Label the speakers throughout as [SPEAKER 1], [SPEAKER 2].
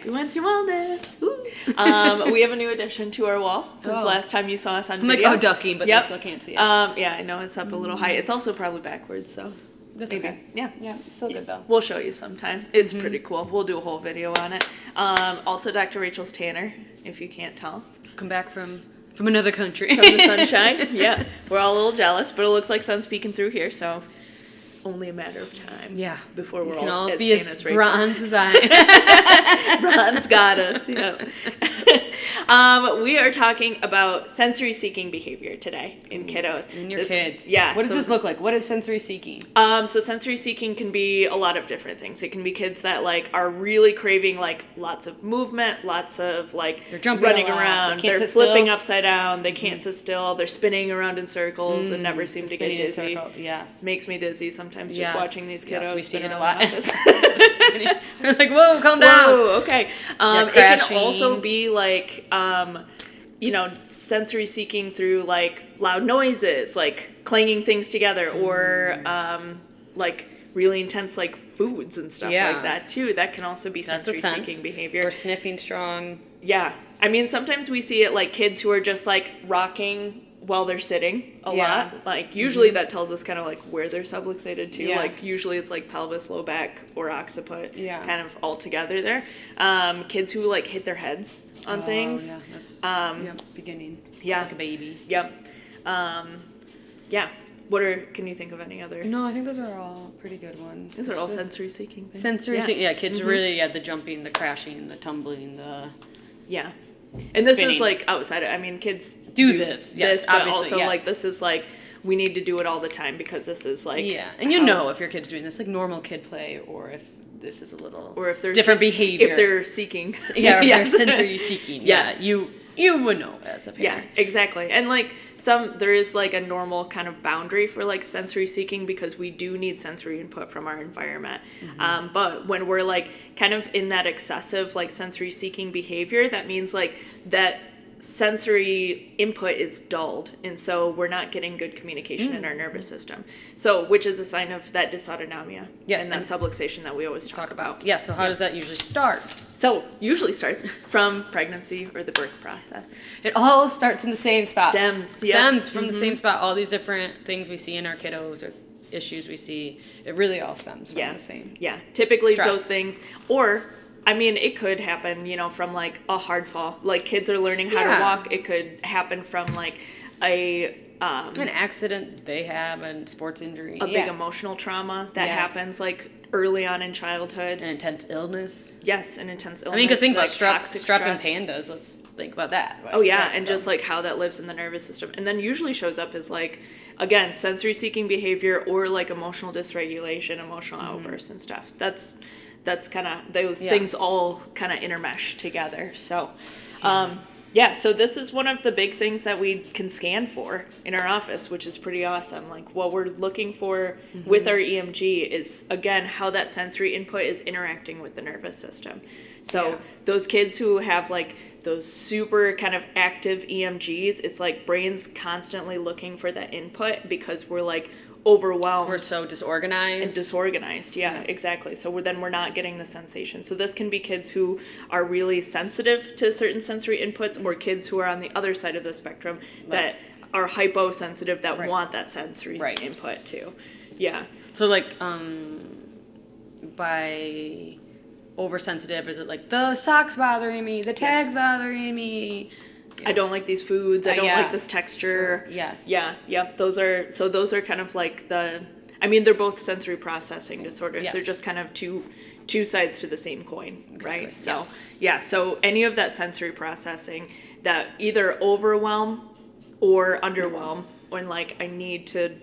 [SPEAKER 1] Happy Wednesday Wellness. We have a new addition to our wall since last time you saw us on video.
[SPEAKER 2] I'm like, ducking, but I still can't see it.
[SPEAKER 1] Yeah, I know, it's up a little high. It's also probably backwards, so.
[SPEAKER 2] That's
[SPEAKER 1] maybe.
[SPEAKER 2] okay.
[SPEAKER 1] Yeah.
[SPEAKER 2] Yeah, it's still good though.
[SPEAKER 1] We'll show you sometime. It's pretty cool. We'll do a whole video on it. Also, Dr. Rachel's tanner, if you can't tell.
[SPEAKER 2] Come back from another country.
[SPEAKER 1] From the sunshine. Yeah. We're all a little jealous, but it looks like sun's peeking through here, so it's only a matter of time.
[SPEAKER 2] Yeah.
[SPEAKER 1] Before we're
[SPEAKER 2] all
[SPEAKER 1] all
[SPEAKER 2] can
[SPEAKER 1] as
[SPEAKER 2] be
[SPEAKER 1] tan
[SPEAKER 2] as
[SPEAKER 1] as Rachel.
[SPEAKER 2] bronze as I am.
[SPEAKER 1] Bronze got us, yeah. We are talking about sensory-seeking behavior today in kiddos.
[SPEAKER 2] And your kids.
[SPEAKER 1] Yeah.
[SPEAKER 2] What does this look like? What is sensory seeking?
[SPEAKER 1] So sensory-seeking can be a lot of different things. It can be kids that, like, are really craving, like, lots of movement, lots of, like,
[SPEAKER 2] they're jumping
[SPEAKER 1] running
[SPEAKER 2] a lot.
[SPEAKER 1] around. They're flipping upside down. They can't sit still. They're spinning around in circles and never seem to get dizzy.
[SPEAKER 2] Yes.
[SPEAKER 1] Makes me dizzy sometimes just watching these kiddos.
[SPEAKER 2] Yes, we see
[SPEAKER 1] spin
[SPEAKER 2] it a
[SPEAKER 1] around
[SPEAKER 2] lot.
[SPEAKER 1] the office.
[SPEAKER 2] It's like, whoa, calm down.
[SPEAKER 1] Whoa, okay. It can also be like, sensory seeking through like loud noises, like clanging things together, or like really intense like foods and stuff like that too. That can also be sensory seeking behavior.
[SPEAKER 2] Or sniffing strong.
[SPEAKER 1] Yeah. I mean, sometimes we see it like kids who are just like rocking while they're sitting a lot. Like usually that tells us kind of like where they're subluxated too. Yeah. Like usually it's like pelvis, low back, or occiput kind of all together there. Kids who like hit their heads on things.
[SPEAKER 2] Yeah, that's beginning. Yeah. Like a baby.
[SPEAKER 1] Yep. Can you think of any other?
[SPEAKER 2] No, I think those are all pretty good ones.
[SPEAKER 1] These are all sensory seeking things.
[SPEAKER 2] Sensory seeking, yeah, kids really, the jumping, the crashing, the tumbling, the...
[SPEAKER 1] Yeah. And this
[SPEAKER 2] spinning.
[SPEAKER 1] Is like outside, I mean, kids
[SPEAKER 2] do this, yes,
[SPEAKER 1] but
[SPEAKER 2] obviously,
[SPEAKER 1] also like this is like, we need to do it all the time because this is like...
[SPEAKER 2] Yeah, and you know if your kid's doing this, like normal kid play, or if this is a little...
[SPEAKER 1] Or if they're...
[SPEAKER 2] different behavior.
[SPEAKER 1] If they're seeking.
[SPEAKER 2] Yeah, or if they're sensory seeking.
[SPEAKER 1] Yes.
[SPEAKER 2] Yeah, you would know as a parent.
[SPEAKER 1] Yeah, exactly. And like there is like a normal kind of boundary for like sensory seeking because we do need sensory input from our environment. But when we're like kind of in that excessive like sensory seeking behavior, that means like that sensory input is dulled, and so we're not getting good communication in our nervous system. So, which is a sign of that dysautonomia and that subluxation that we always talk about.
[SPEAKER 2] Yeah, so how does that usually start?
[SPEAKER 1] So, usually starts from pregnancy or the birth process.
[SPEAKER 2] It all starts in the same spot.
[SPEAKER 1] Stems
[SPEAKER 2] from the same spot. All these different things we see in our kiddos or issues we see, it really all stems from the same.
[SPEAKER 1] Yeah, typically
[SPEAKER 2] stress.
[SPEAKER 1] Those things, or I mean, it could happen, from like a hard fall. Like kids are learning how to walk. It could happen from like
[SPEAKER 2] an accident they have, and sports injury.
[SPEAKER 1] A big emotional trauma that happens like early on in childhood.
[SPEAKER 2] An intense illness.
[SPEAKER 1] Yes, an intense illness.
[SPEAKER 2] I mean, because think
[SPEAKER 1] like
[SPEAKER 2] about strep and pandas. Let's think about that.
[SPEAKER 1] Right? Oh yeah, and just like how that lives in the nervous system. And then usually shows up as like, again, sensory seeking behavior or like emotional dysregulation, emotional outbursts and stuff. That's kind of, those things all kind of intermesh together. So, so this is one of the big things that we can scan for in our office, which is pretty awesome. Like what we're looking for with our EMG is, again, how that sensory input is interacting with the nervous system. So those kids who have like those super kind of active EMGs, it's like brain's constantly looking for that input because we're like overwhelmed.
[SPEAKER 2] We're so disorganized.
[SPEAKER 1] Yeah, exactly. So we're not getting the sensation. So this can be kids who are really sensitive to certain sensory inputs, or kids who are on the other side of the spectrum that are hyposensitive that want that sensory input too. Yeah.
[SPEAKER 2] So like by oversensitive, is it like the socks bothering me, the tags bothering me?
[SPEAKER 1] I don't like these foods. I don't like this texture.
[SPEAKER 2] Yes.
[SPEAKER 1] Yeah. Yep. Those are kind of like they're both sensory processing disorders. They're just kind of two sides to the same coin, right? So, so any of that sensory processing that either overwhelm or underwhelm, when like I need to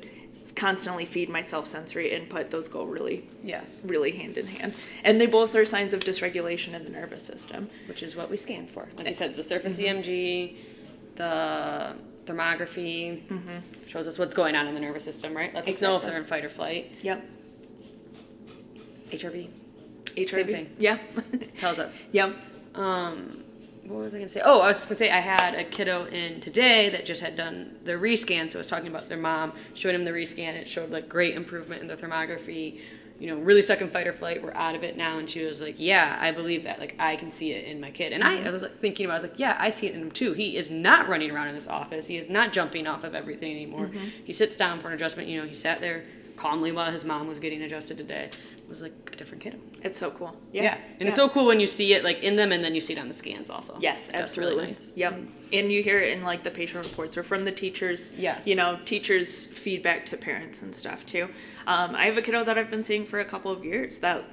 [SPEAKER 1] constantly feed myself sensory input, those go really hand in hand. And they both are signs of dysregulation in the nervous system.
[SPEAKER 2] Which is what we scan for. Like I said, the surface EMG, the thermography shows us what's going on in the nervous system, right? Lets us know if they're in fight or flight.
[SPEAKER 1] Yep.
[SPEAKER 2] HRV.
[SPEAKER 1] Same thing. Yeah.
[SPEAKER 2] Tells us.
[SPEAKER 1] Yep.
[SPEAKER 2] What was I going to say? Oh, I was just going to say I had a kiddo in today that just had done their rescan. So I was talking about their mom, showing him the rescan. It showed like great improvement in the thermography. really stuck in fight or flight. We're out of it now. And she was like, yeah, I believe that. Like, I can see it in my kid. And I was like, thinking about, I was like, yeah, I see it in him too. He is not running around in this office. He is not jumping off of everything anymore. He sits down for an adjustment. He sat there calmly while his mom was getting adjusted today. It was like a different kid.
[SPEAKER 1] It's so cool.
[SPEAKER 2] Yeah. And it's so cool when you see it like in them, and then you see it on the scans also.
[SPEAKER 1] Yes,
[SPEAKER 2] That's
[SPEAKER 1] absolutely.
[SPEAKER 2] really nice.
[SPEAKER 1] Yep. And you hear it in like the patient reports or from the teachers.
[SPEAKER 2] Yes.
[SPEAKER 1] Teachers' feedback to parents and stuff too. I have a kiddo that I've been seeing for a couple of years that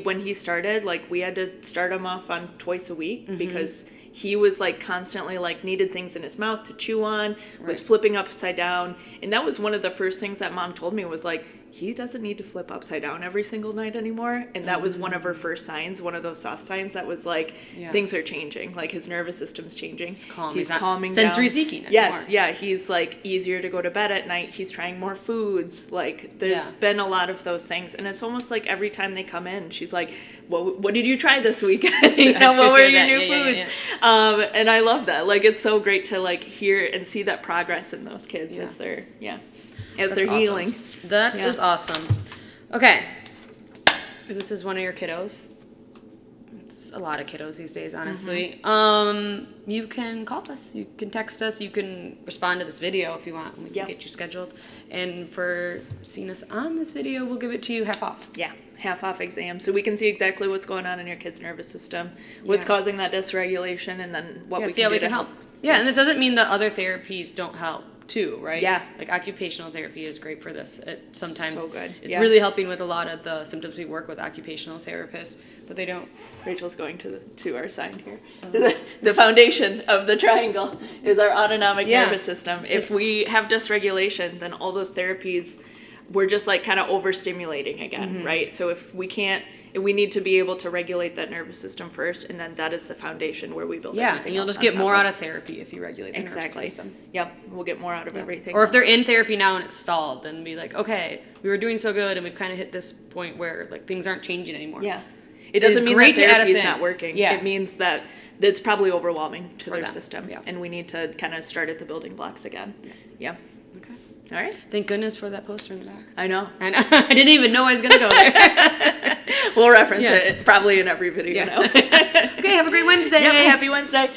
[SPEAKER 1] when he started, like we had to start him off on twice a week because he was like constantly like needed things in his mouth to chew on, was flipping upside down. And that was one of the first things that mom told me was like, he doesn't need to flip upside down every single night anymore. And that was one of her first signs, one of those soft signs that was like, things are changing. Like his nervous system's changing. He's calming down.
[SPEAKER 2] Sensory seeking anymore.
[SPEAKER 1] Yes, yeah. He's like easier to go to bed at night. He's trying more foods. Like there's been a lot of those things. And it's almost like every time they come in, she's like, what did you try this week? What were your new foods? And I love that. Like it's so great to like hear and see that progress in those kids as they're healing.
[SPEAKER 2] That is awesome. Okay. This is one of your kiddos. It's a lot of kiddos these days, honestly. You can call us. You can text us. You can respond to this video if you want. We can get you scheduled. And for seeing us on this video, we'll give it to you half off.
[SPEAKER 1] Yeah, half off exam. So we can see exactly what's going on in your kid's nervous system, what's causing that dysregulation, and then what we can do to help.
[SPEAKER 2] Yeah, and this doesn't mean that other therapies don't help too, right?
[SPEAKER 1] Yeah.
[SPEAKER 2] Like occupational therapy is great for this. Sometimes
[SPEAKER 1] so good.
[SPEAKER 2] It's really helping with a lot of the symptoms. We work with occupational therapists, but they don't.
[SPEAKER 1] Rachel's going to our sign here. The foundation of the triangle is our autonomic nervous system. If we have dysregulation, then all those therapies, we're just like kind of overstimulating again, right? So if we need to be able to regulate that nervous system first, and then that is the foundation where we build everything
[SPEAKER 2] and you'll
[SPEAKER 1] else
[SPEAKER 2] just get
[SPEAKER 1] on
[SPEAKER 2] more
[SPEAKER 1] top
[SPEAKER 2] out of therapy if you regulate the nervous system.
[SPEAKER 1] Yep, we'll get more out of everything.
[SPEAKER 2] Or if they're in therapy now and it's stalled, then be like, okay, we were doing so good and we've kind of hit this point where like things aren't changing anymore.
[SPEAKER 1] Yeah. It doesn't mean that therapy is not working.
[SPEAKER 2] Yeah.
[SPEAKER 1] It means that it's probably overwhelming to their system.
[SPEAKER 2] Yeah.
[SPEAKER 1] And we need to kind of start at the building blocks again. Yeah.
[SPEAKER 2] Okay.
[SPEAKER 1] All right.
[SPEAKER 2] Thank goodness for that poster in the back.
[SPEAKER 1] I know.
[SPEAKER 2] I didn't even know I was going to go there.
[SPEAKER 1] We'll reference it probably in every video now.
[SPEAKER 2] Okay, have a great Wednesday.
[SPEAKER 1] Yep, happy Wednesday.